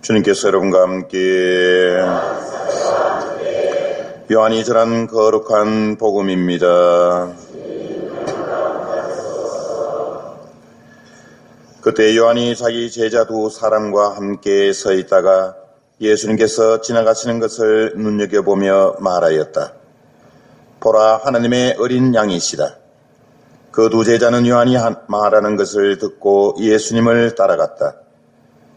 주님께서 여러분과 함께 요한이 전한 거룩한 복음입니다. 그때 요한이 자기 제자 두 사람과 함께 서 있다가 예수님께서 지나가시는 것을 눈여겨보며 말하였다. 보라, 하나님의 어린 양이시다. 그 두 제자는 요한이 말하는 것을 듣고 예수님을 따라갔다.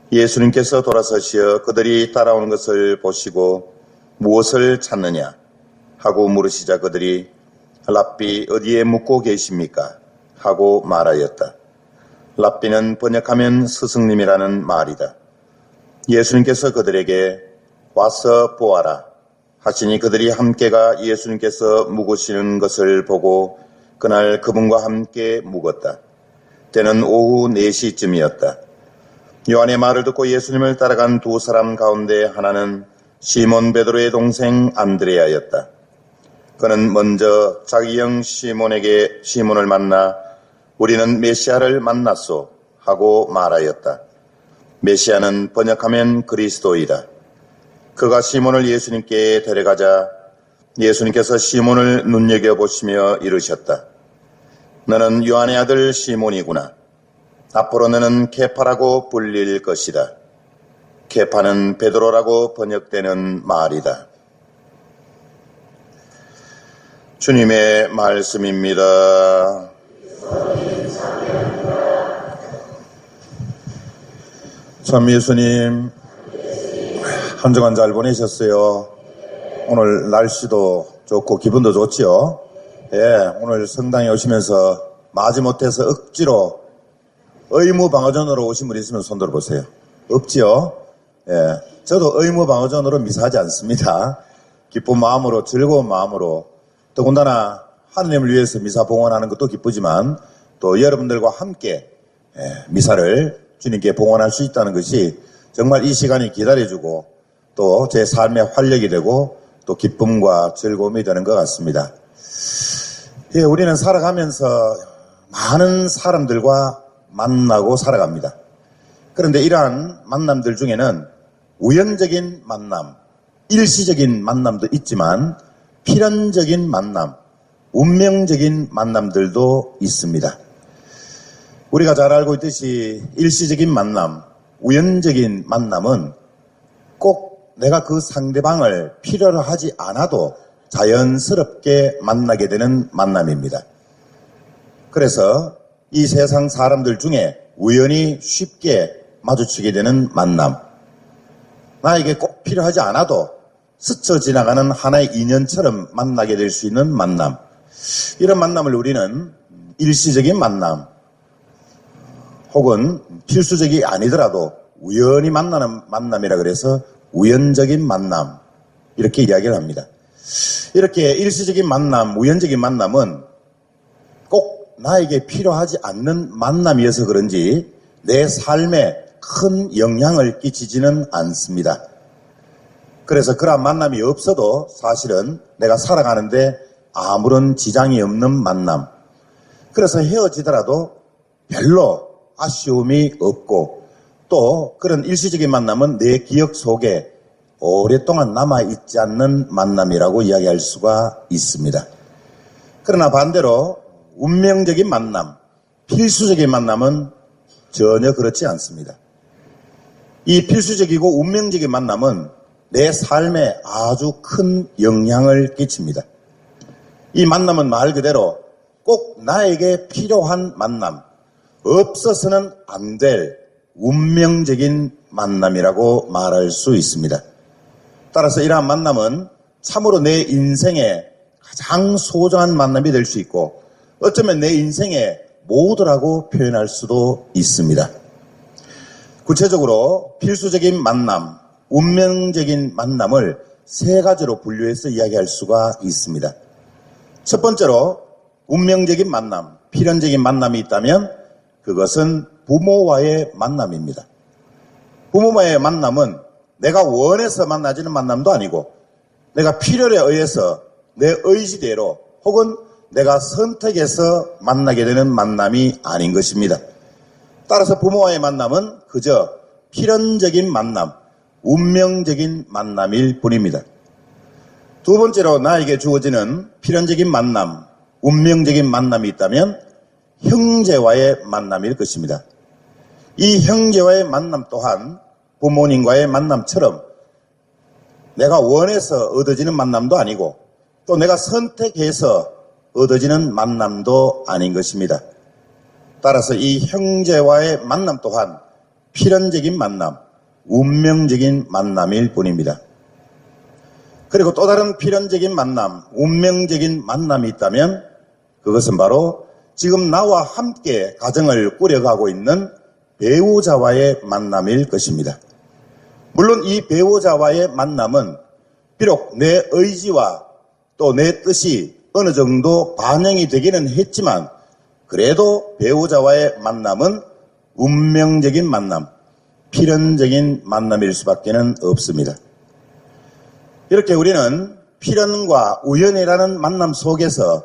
예수님께서 돌아서시어 그들이 따라오는 것을 보시고 무엇을 찾느냐 하고 물으시자 그들이 랍비 어디에 묵고 계십니까? 하고 말하였다. 랍비는 번역하면 스승님이라는 말이다. 예수님께서 그들에게 와서 보아라 하시니 그들이 함께가 예수님께서 묵으시는 것을 보고 그날 그분과 함께 묵었다. 때는 오후 4시쯤이었다. 요한의 말을 듣고 예수님을 따라간 두 사람 가운데 하나는 시몬 베드로의 동생 안드레아였다. 그는 먼저 자기 형 시몬을 만나 우리는 메시아를 만났소 하고 말하였다. 메시아는 번역하면 그리스도이다. 그가 시몬을 예수님께 데려가자 예수님께서 시몬을 눈여겨보시며 이르셨다. 너는 요한의 아들 시몬이구나. 앞으로 너는 케파라고 불릴 것이다. 케파는 베드로라고 번역되는 말이다. 주님의 말씀입니다. 참 예수님, 한 주간 잘 보내셨어요? 오늘 날씨도 좋고 기분도 좋지요? 예, 오늘 성당에 오시면서 마지못해서 억지로 의무방어전으로 오신 분 있으면 손 들어보세요. 없지요? 예, 저도 의무방어전으로 미사하지 않습니다. 기쁜 마음으로, 즐거운 마음으로, 더군다나 하느님을 위해서 미사 봉헌하는 것도 기쁘지만 또 여러분들과 함께 미사를 주님께 봉헌할 수 있다는 것이 정말 이 시간이 기다려주고 또 제 삶의 활력이 되고 또 기쁨과 즐거움이 되는 것 같습니다. 예, 우리는 살아가면서 많은 사람들과 만나고 살아갑니다. 그런데 이러한 만남들 중에는 우연적인 만남, 일시적인 만남도 있지만 필연적인 만남, 운명적인 만남들도 있습니다. 우리가 잘 알고 있듯이 일시적인 만남, 우연적인 만남은 꼭 내가 그 상대방을 필요로 하지 않아도 자연스럽게 만나게 되는 만남입니다. 그래서 이 세상 사람들 중에 우연히 쉽게 마주치게 되는 만남, 나에게 꼭 필요하지 않아도 스쳐 지나가는 하나의 인연처럼 만나게 될 수 있는 만남, 이런 만남을 우리는 일시적인 만남 혹은 필수적이 아니더라도 우연히 만나는 만남이라 그래서 우연적인 만남 이렇게 이야기를 합니다. 이렇게 일시적인 만남, 우연적인 만남은 꼭 나에게 필요하지 않는 만남이어서 그런지 내 삶에 큰 영향을 끼치지는 않습니다. 그래서 그러한 만남이 없어도 사실은 내가 살아가는데 아무런 지장이 없는 만남. 그래서 헤어지더라도 별로 아쉬움이 없고 또 그런 일시적인 만남은 내 기억 속에 오랫동안 남아있지 않는 만남이라고 이야기할 수가 있습니다. 그러나 반대로 운명적인 만남, 필수적인 만남은 전혀 그렇지 않습니다. 이 필수적이고 운명적인 만남은 내 삶에 아주 큰 영향을 끼칩니다. 이 만남은 말 그대로 꼭 나에게 필요한 만남, 없어서는 안 될 운명적인 만남이라고 말할 수 있습니다. 따라서 이러한 만남은 참으로 내 인생의 가장 소중한 만남이 될 수 있고 어쩌면 내 인생의 모두라고 표현할 수도 있습니다. 구체적으로 필수적인 만남, 운명적인 만남을 세 가지로 분류해서 이야기할 수가 있습니다. 첫 번째로 운명적인 만남, 필연적인 만남이 있다면 그것은 부모와의 만남입니다. 부모와의 만남은 내가 원해서 만나지는 만남도 아니고 내가 필요에 의해서 내 의지대로 혹은 내가 선택해서 만나게 되는 만남이 아닌 것입니다. 따라서 부모와의 만남은 그저 필연적인 만남, 운명적인 만남일 뿐입니다. 두 번째로 나에게 주어지는 필연적인 만남, 운명적인 만남이 있다면 형제와의 만남일 것입니다. 이 형제와의 만남 또한 부모님과의 만남처럼 내가 원해서 얻어지는 만남도 아니고 또 내가 선택해서 얻어지는 만남도 아닌 것입니다. 따라서 이 형제와의 만남 또한 필연적인 만남, 운명적인 만남일 뿐입니다. 그리고 또 다른 필연적인 만남, 운명적인 만남이 있다면 그것은 바로 지금 나와 함께 가정을 꾸려가고 있는 배우자와의 만남일 것입니다. 물론 이 배우자와의 만남은 비록 내 의지와 또 내 뜻이 어느 정도 반영이 되기는 했지만 그래도 배우자와의 만남은 운명적인 만남, 필연적인 만남일 수밖에 없습니다. 이렇게 우리는 필연과 우연이라는 만남 속에서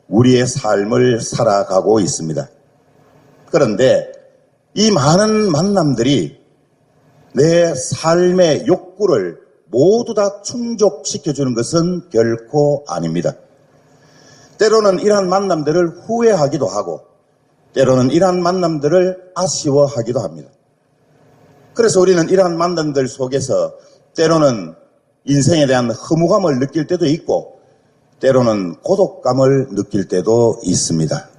우리의 삶을 살아가고 있습니다. 그런데 이 많은 만남들이 내 삶의 욕구를 모두 다 충족시켜주는 것은 결코 아닙니다. 때로는 이러한 만남들을 후회하기도 하고 때로는 이러한 만남들을 아쉬워하기도 합니다. 그래서 우리는 이러한 만남들 속에서 때로는 인생에 대한 허무감을 느낄 때도 있고 때로는 고독감을 느낄 때도 있습니다.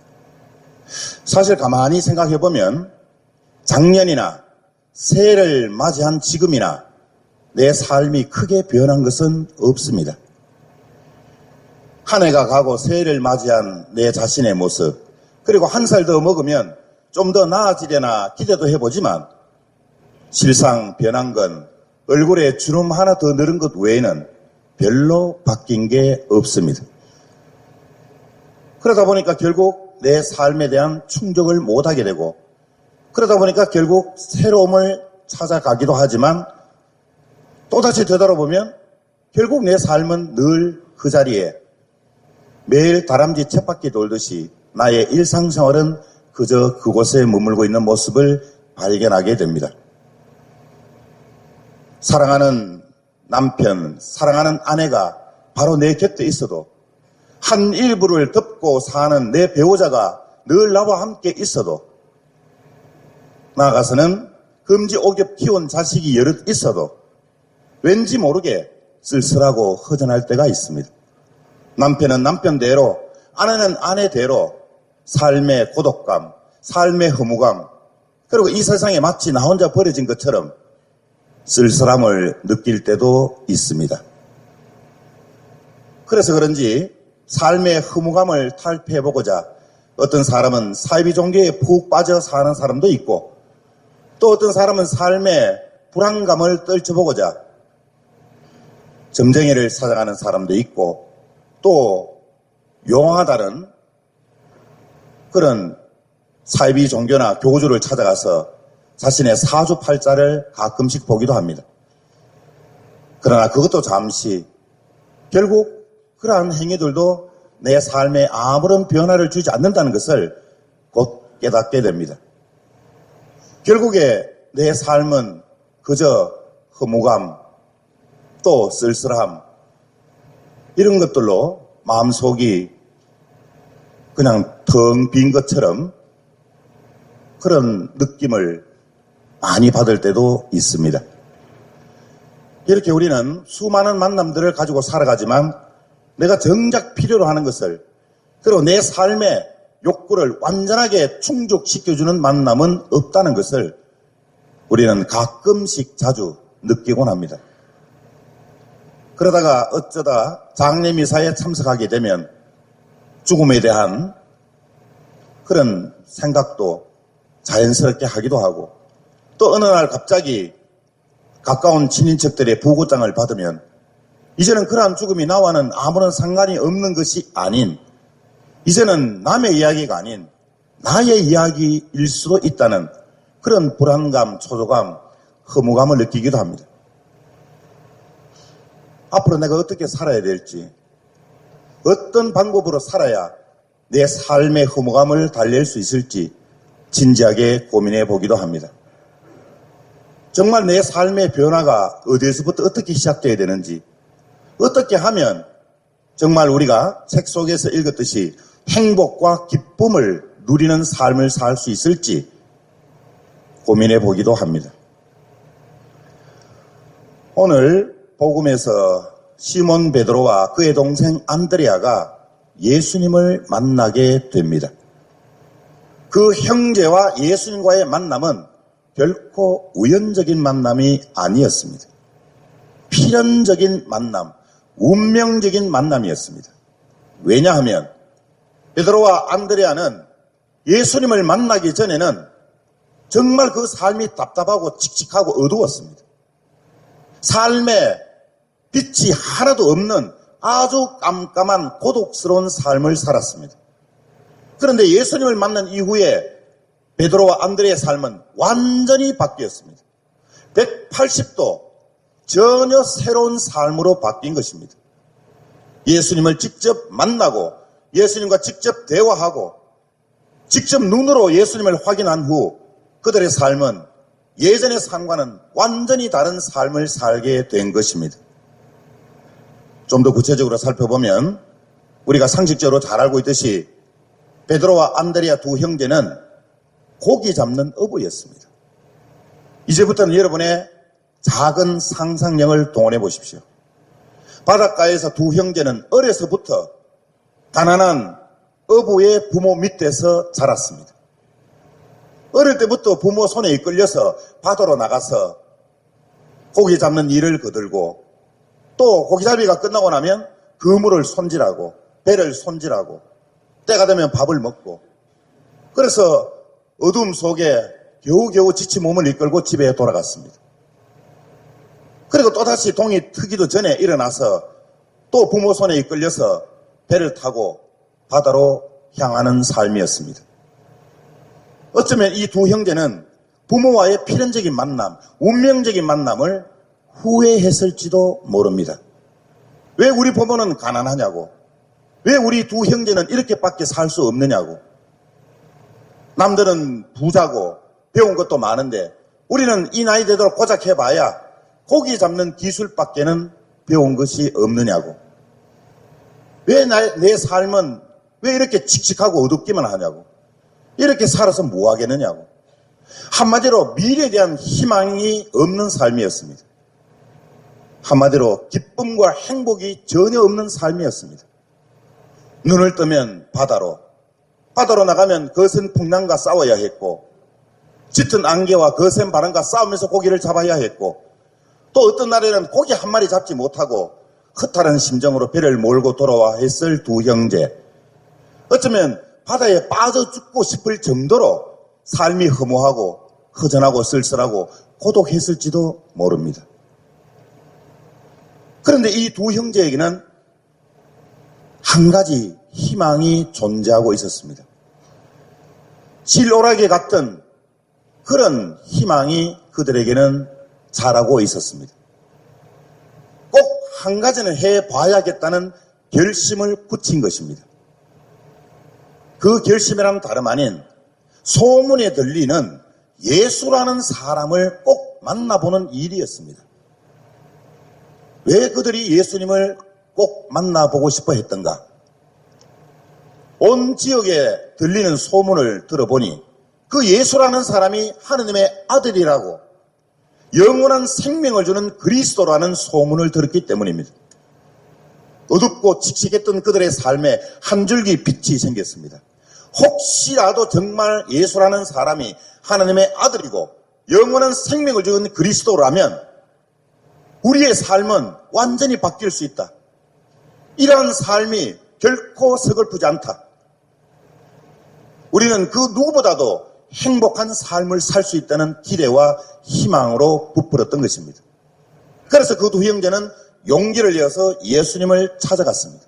사실 가만히 생각해 보면 작년이나 새해를 맞이한 지금이나 내 삶이 크게 변한 것은 없습니다. 한 해가 가고 새해를 맞이한 내 자신의 모습, 그리고 한 살 더 먹으면 좀 더 나아지려나 기대도 해보지만 실상 변한 건 얼굴에 주름 하나 더 늘은 것 외에는 별로 바뀐 게 없습니다. 그러다 보니까 결국 내 삶에 대한 충족을 못하게 되고 그러다 보니까 결국 새로움을 찾아가기도 하지만 또다시 되돌아보면 결국 내 삶은 늘 그 자리에 매일 다람쥐 쳇바퀴 돌듯이 나의 일상생활은 그저 그곳에 머물고 있는 모습을 발견하게 됩니다. 사랑하는 남편, 사랑하는 아내가 바로 내 곁에 있어도 한 일부를 덮고 사는 내 배우자가 늘 나와 함께 있어도 나아가서는 금지옥엽 키운 자식이 여럿 있어도 왠지 모르게 쓸쓸하고 허전할 때가 있습니다. 남편은 남편대로, 아내는 아내대로 삶의 고독감, 삶의 허무감, 그리고 이 세상에 마치 나 혼자 버려진 것처럼 쓸쓸함을 느낄 때도 있습니다. 그래서 그런지 삶의 허무감을 탈피해보고자 어떤 사람은 사이비 종교에 푹 빠져 사는 사람도 있고 또 어떤 사람은 삶의 불안감을 떨쳐보고자 점쟁이를 찾아가는 사람도 있고 또 용하다는 그런 사이비 종교나 교주를 찾아가서 자신의 사주팔자를 가끔씩 보기도 합니다. 그러나 그것도 잠시, 결국 그러한 행위들도 내 삶에 아무런 변화를 주지 않는다는 것을 곧 깨닫게 됩니다. 결국에 내 삶은 그저 허무감, 또 쓸쓸함, 이런 것들로 마음속이 그냥 텅 빈 것처럼 그런 느낌을 많이 받을 때도 있습니다. 이렇게 우리는 수많은 만남들을 가지고 살아가지만 내가 정작 필요로 하는 것을, 그리고 내 삶의 욕구를 완전하게 충족시켜주는 만남은 없다는 것을 우리는 가끔씩 자주 느끼곤 합니다. 그러다가 어쩌다 장례미사에 참석하게 되면 죽음에 대한 그런 생각도 자연스럽게 하기도 하고 또 어느 날 갑자기 가까운 친인척들의 부고장을 받으면 이제는 그러한 죽음이 나와는 아무런 상관이 없는 것이 아닌, 이제는 남의 이야기가 아닌 나의 이야기일 수도 있다는 그런 불안감, 초조감, 허무감을 느끼기도 합니다. 앞으로 내가 어떻게 살아야 될지, 어떤 방법으로 살아야 내 삶의 허무감을 달랠 수 있을지 진지하게 고민해 보기도 합니다. 정말 내 삶의 변화가 어디에서부터 어떻게 시작돼야 되는지, 어떻게 하면 정말 우리가 책 속에서 읽었듯이 행복과 기쁨을 누리는 삶을 살 수 있을지 고민해 보기도 합니다. 오늘 복음에서 시몬 베드로와 그의 동생 안드레아가 예수님을 만나게 됩니다. 그 형제와 예수님과의 만남은 결코 우연적인 만남이 아니었습니다. 필연적인 만남, 운명적인 만남이었습니다. 왜냐하면 베드로와 안드레아는 예수님을 만나기 전에는 정말 그 삶이 답답하고 칙칙하고 어두웠습니다. 삶에 빛이 하나도 없는 아주 깜깜한 고독스러운 삶을 살았습니다. 그런데 예수님을 만난 이후에 베드로와 안드레의 삶은 완전히 바뀌었습니다. 180도 전혀 새로운 삶으로 바뀐 것입니다. 예수님을 직접 만나고 예수님과 직접 대화하고 직접 눈으로 예수님을 확인한 후 그들의 삶은 예전의 삶과는 완전히 다른 삶을 살게 된 것입니다. 좀 더 구체적으로 살펴보면 우리가 상식적으로 잘 알고 있듯이 베드로와 안드레아 두 형제는 고기 잡는 어부였습니다. 이제부터는 여러분의 작은 상상력을 동원해 보십시오. 바닷가에서 두 형제는 어려서부터 가난한 어부의 부모 밑에서 자랐습니다. 어릴 때부터 부모 손에 이끌려서 바다로 나가서 고기 잡는 일을 거들고 또 고기잡이가 끝나고 나면 그물을 손질하고 배를 손질하고 때가 되면 밥을 먹고 그래서 어둠 속에 겨우겨우 지친 몸을 이끌고 집에 돌아갔습니다. 그리고 또다시 동이 트기도 전에 일어나서 또 부모 손에 이끌려서 배를 타고 바다로 향하는 삶이었습니다. 어쩌면 이 두 형제는 부모와의 필연적인 만남, 운명적인 만남을 후회했을지도 모릅니다. 왜 우리 부모는 가난하냐고, 왜 우리 두 형제는 이렇게밖에 살 수 없느냐고, 남들은 부자고 배운 것도 많은데 우리는 이 나이 되도록 고작 해봐야 고기 잡는 기술밖에는 배운 것이 없느냐고, 왜 내 삶은 왜 이렇게 칙칙하고 어둡기만 하냐고, 이렇게 살아서 뭐 하겠느냐고. 한마디로 미래에 대한 희망이 없는 삶이었습니다. 한마디로 기쁨과 행복이 전혀 없는 삶이었습니다. 눈을 뜨면 바다로 나가면 거센 풍랑과 싸워야 했고 짙은 안개와 거센 바람과 싸우면서 고기를 잡아야 했고 또 어떤 날에는 고기 한 마리 잡지 못하고 허탈한 심정으로 배를 몰고 돌아와 했을 두 형제. 어쩌면 바다에 빠져 죽고 싶을 정도로 삶이 허무하고 허전하고 쓸쓸하고 고독했을지도 모릅니다. 그런데 이 두 형제에게는 한 가지 희망이 존재하고 있었습니다. 실오라기 같은 그런 희망이 그들에게는 자라고 있었습니다. 꼭 한 가지는 해봐야겠다는 결심을 굳힌 것입니다. 그 결심이란 다름 아닌 소문에 들리는 예수라는 사람을 꼭 만나보는 일이었습니다. 왜 그들이 예수님을 꼭 만나보고 싶어 했던가? 온 지역에 들리는 소문을 들어보니 그 예수라는 사람이 하느님의 아들이라고 영원한 생명을 주는 그리스도라는 소문을 들었기 때문입니다. 어둡고 칙칙했던 그들의 삶에 한 줄기 빛이 생겼습니다. 혹시라도 정말 예수라는 사람이 하나님의 아들이고 영원한 생명을 주는 그리스도라면 우리의 삶은 완전히 바뀔 수 있다. 이러한 삶이 결코 서글프지 않다. 우리는 그 누구보다도 행복한 삶을 살 수 있다는 기대와 희망으로 부풀었던 것입니다. 그래서 그 두 형제는 용기를 내어서 예수님을 찾아갔습니다.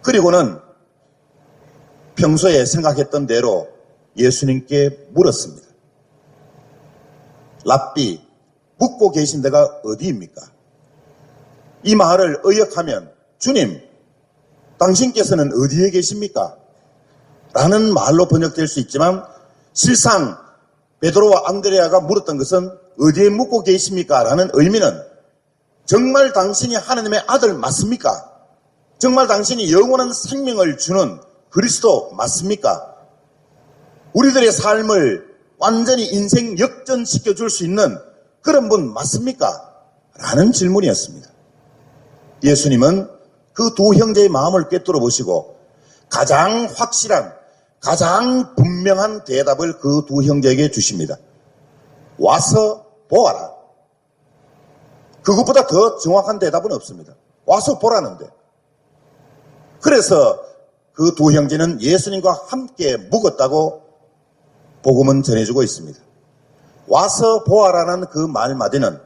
그리고는 평소에 생각했던 대로 예수님께 물었습니다. 랍비, 묵고 계신 데가 어디입니까? 이 말을 의역하면 주님, 당신께서는 어디에 계십니까? 라는 말로 번역될 수 있지만 실상 베드로와 안드레아가 물었던 것은 어디에 묻고 계십니까? 라는 의미는 정말 당신이 하나님의 아들 맞습니까? 정말 당신이 영원한 생명을 주는 그리스도 맞습니까? 우리들의 삶을 완전히 인생 역전시켜 줄 수 있는 그런 분 맞습니까? 라는 질문이었습니다. 예수님은 그 두 형제의 마음을 꿰뚫어 보시고 가장 확실한, 가장 분명한 대답을 그 두 형제에게 주십니다. 와서 보아라. 그것보다 더 정확한 대답은 없습니다. 와서 보라는데. 그래서 그 두 형제는 예수님과 함께 묵었다고 복음은 전해주고 있습니다. 와서 보아라는 그 말마디는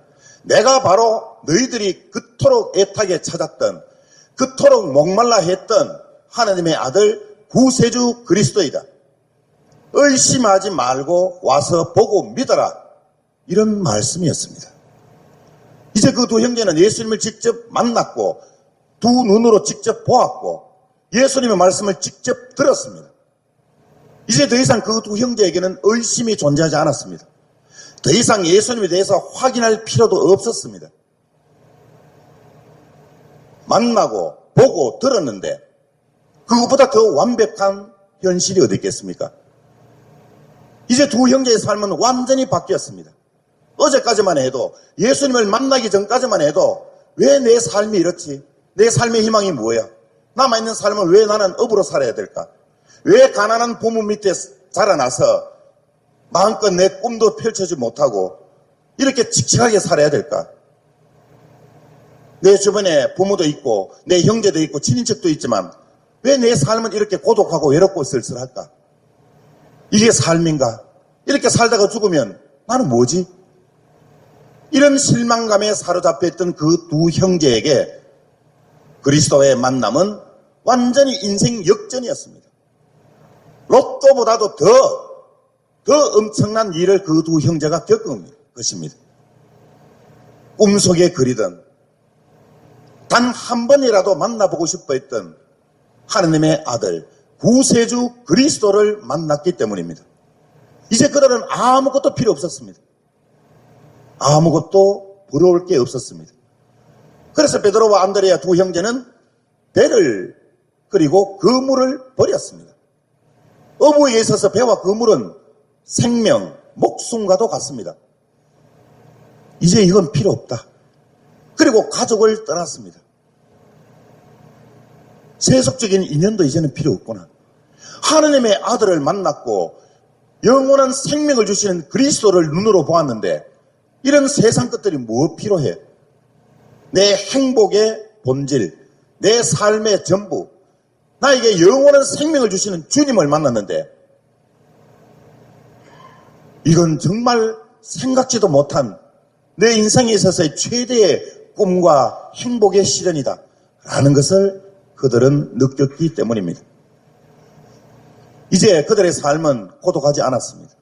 내가 바로 너희들이 그토록 애타게 찾았던, 그토록 목말라 했던 하나님의 아들 구세주 그리스도이다. 의심하지 말고 와서 보고 믿어라. 이런 말씀이었습니다. 이제 그 두 형제는 예수님을 직접 만났고 두 눈으로 직접 보았고 예수님의 말씀을 직접 들었습니다. 이제 더 이상 그 두 형제에게는 의심이 존재하지 않았습니다. 더 이상 예수님에 대해서 확인할 필요도 없었습니다. 만나고 보고 들었는데 그것보다 더 완벽한 현실이 어디 있겠습니까? 이제 두 형제의 삶은 완전히 바뀌었습니다. 어제까지만 해도 예수님을 만나기 전까지만 해도 왜 내 삶이 이렇지? 내 삶의 희망이 뭐야? 남아있는 삶을 왜 나는 업으로 살아야 될까? 왜 가난한 부모 밑에 자라나서 마음껏 내 꿈도 펼쳐지 못하고 이렇게 칙칙하게 살아야 될까? 내 주변에 부모도 있고 내 형제도 있고 친인척도 있지만 왜 내 삶은 이렇게 고독하고 외롭고 쓸쓸할까? 이게 삶인가? 이렇게 살다가 죽으면 나는 뭐지? 이런 실망감에 사로잡혀 있던 그 두 형제에게 그리스도의 만남은 완전히 인생 역전이었습니다. 로또보다도 더 엄청난 일을 그 두 형제가 겪은 것입니다. 꿈속에 그리던 단 한 번이라도 만나보고 싶어 했던 하느님의 아들 구세주 그리스도를 만났기 때문입니다. 이제 그들은 아무것도 필요 없었습니다. 아무것도 부러울 게 없었습니다. 그래서 베드로와 안드레아 두 형제는 배를 그리고 그물을 버렸습니다. 어부에 있어서 배와 그물은 생명, 목숨과도 같습니다. 이제 이건 필요 없다. 그리고 가족을 떠났습니다. 세속적인 인연도 이제는 필요 없구나. 하느님의 아들을 만났고 영원한 생명을 주시는 그리스도를 눈으로 보았는데 이런 세상 것들이 뭐 필요해? 내 행복의 본질, 내 삶의 전부, 나에게 영원한 생명을 주시는 주님을 만났는데 이건 정말 생각지도 못한 내 인생에 있어서의 최대의 꿈과 행복의 실현이다 라는 것을 그들은 느꼈기 때문입니다. 이제 그들의 삶은 고독하지 않았습니다.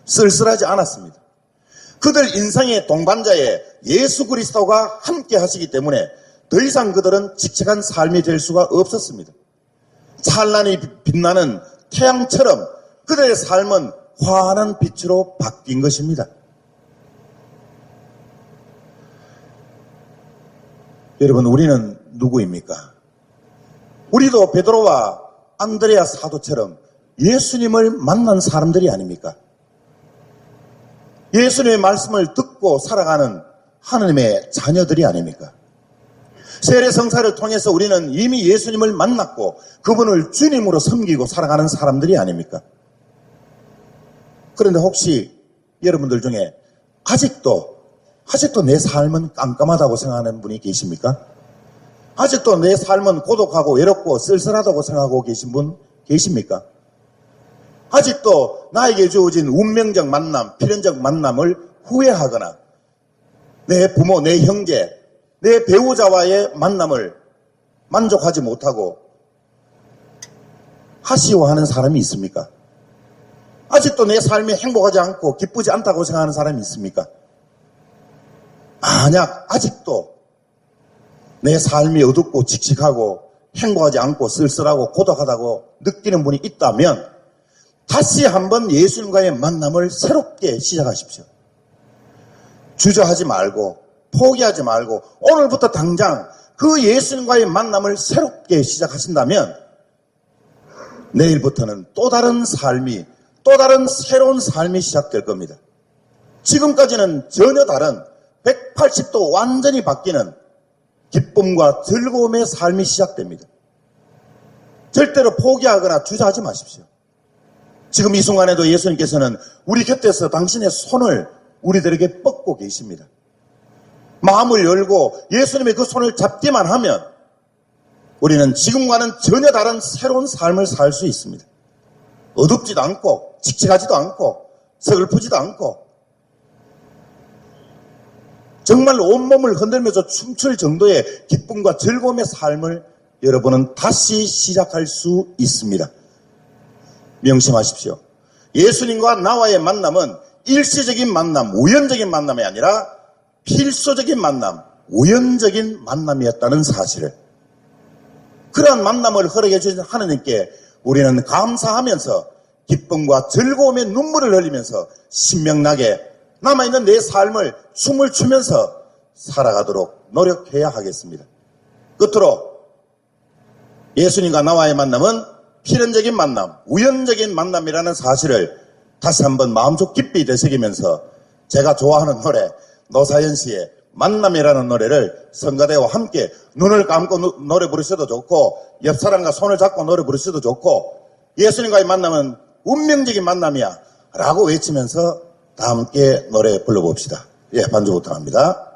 쓸쓸하지 않았습니다. 그들 인생의 동반자의 예수 그리스도가 함께 하시기 때문에 더 이상 그들은 칙칙한 삶이 될 수가 없었습니다. 찬란히 빛나는 태양처럼 그들의 삶은 환한 빛으로 바뀐 것입니다. 여러분, 우리는 누구입니까? 우리도 베드로와 안드레아 사도처럼 예수님을 만난 사람들이 아닙니까? 예수님의 말씀을 듣고 살아가는 하나님의 자녀들이 아닙니까? 세례 성사를 통해서 우리는 이미 예수님을 만났고 그분을 주님으로 섬기고 살아가는 사람들이 아닙니까? 그런데 혹시 여러분들 중에 아직도 내 삶은 깜깜하다고 생각하는 분이 계십니까? 아직도 내 삶은 고독하고 외롭고 쓸쓸하다고 생각하고 계신 분 계십니까? 아직도 나에게 주어진 운명적 만남, 필연적 만남을 후회하거나 내 부모, 내 형제, 내 배우자와의 만남을 만족하지 못하고 아쉬워하는 사람이 있습니까? 아직도 내 삶이 행복하지 않고 기쁘지 않다고 생각하는 사람이 있습니까? 만약 아직도 내 삶이 어둡고 칙칙하고 행복하지 않고 쓸쓸하고 고독하다고 느끼는 분이 있다면 다시 한번 예수님과의 만남을 새롭게 시작하십시오. 주저하지 말고 포기하지 말고 오늘부터 당장 그 예수님과의 만남을 새롭게 시작하신다면 내일부터는 또 다른 삶이, 또 다른 새로운 삶이 시작될 겁니다. 지금까지는 전혀 다른 180도 완전히 바뀌는 기쁨과 즐거움의 삶이 시작됩니다. 절대로 포기하거나 주저하지 마십시오. 지금 이 순간에도 예수님께서는 우리 곁에서 당신의 손을 우리들에게 뻗고 계십니다. 마음을 열고 예수님의 그 손을 잡기만 하면 우리는 지금과는 전혀 다른 새로운 삶을 살 수 있습니다. 어둡지도 않고 칙칙하지도 않고 서글프지도 않고 정말 온몸을 흔들면서 춤출 정도의 기쁨과 즐거움의 삶을 여러분은 다시 시작할 수 있습니다. 명심하십시오. 예수님과 나와의 만남은 일시적인 만남, 우연적인 만남이 아니라 필수적인 만남, 우연적인 만남이었다는 사실을, 그러한 만남을 허락해 주신 하나님께 우리는 감사하면서 기쁨과 즐거움의 눈물을 흘리면서 신명나게 남아있는 내 삶을 춤을 추면서 살아가도록 노력해야 하겠습니다. 끝으로 예수님과 나와의 만남은 필연적인 만남, 우연적인 만남이라는 사실을 다시 한번 마음속 깊이 되새기면서 제가 좋아하는 노래 노사연 씨의 만남이라는 노래를 성가대와 함께 눈을 감고 노래 부르셔도 좋고 옆 사람과 손을 잡고 노래 부르셔도 좋고 예수님과의 만남은 운명적인 만남이야 라고 외치면서 다 함께 노래 불러봅시다. 예, 반주 부탁합니다.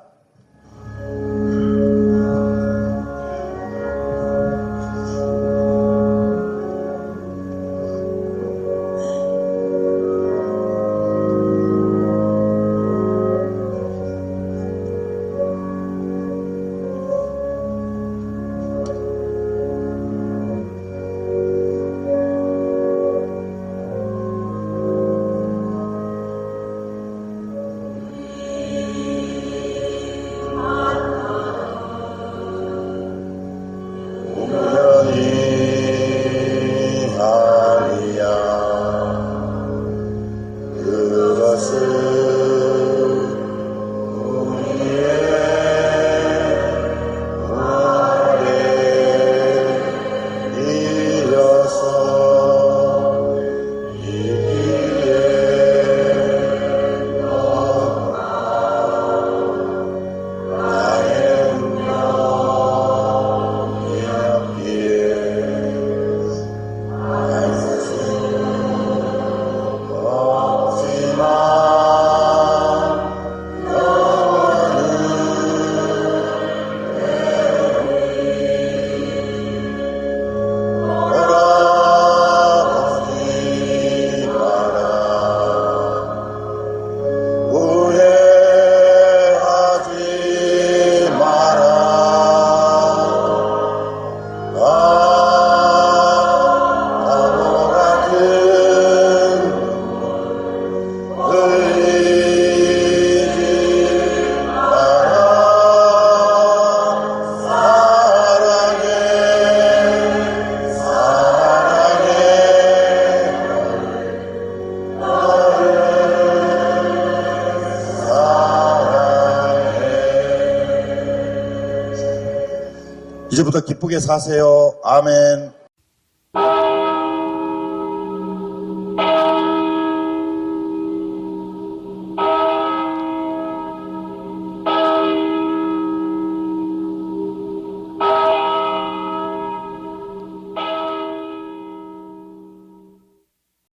이제부터 기쁘게 사세요. 아멘.